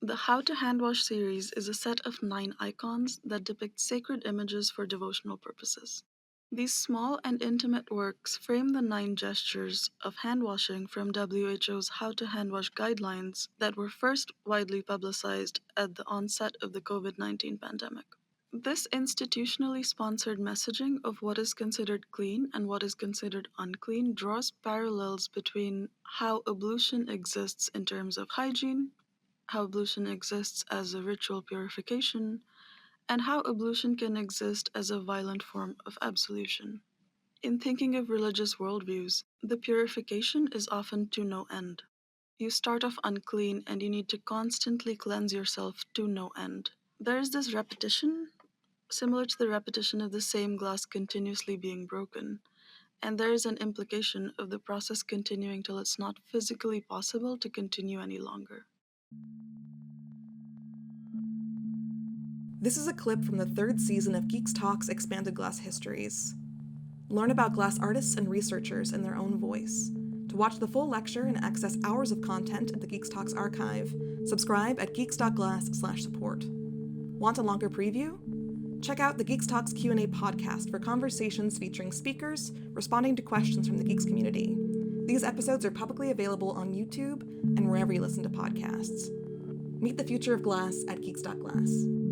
The How to Handwash series is a set of 9 icons that depict sacred images for devotional purposes. These small and intimate works frame the 9 gestures of handwashing from WHO's How to Handwash guidelines that were first widely publicized at the onset of the COVID-19 pandemic. This institutionally sponsored messaging of what is considered clean and what is considered unclean draws parallels between how ablution exists in terms of hygiene, how ablution exists as a ritual purification, and how ablution can exist as a violent form of absolution. In thinking of religious worldviews, the purification is often to no end. You start off unclean and you need to constantly cleanse yourself to no end. There is this repetition, similar to the repetition of the same glass continuously being broken, and there is an implication of the process continuing till it's not physically possible to continue any longer. This is a clip from the 3rd season of GEEX Talks Expanded Glass Histories. Learn about glass artists and researchers in their own voice. To watch the full lecture and access hours of content at the GEEX Talks archive, subscribe at geeks.glass/support. Want a longer preview? Check out the GEEX Talks Q&A podcast for conversations featuring speakers responding to questions from the Geeks community. These episodes are publicly available on YouTube and wherever you listen to podcasts. Meet the future of glass at geeks.glass.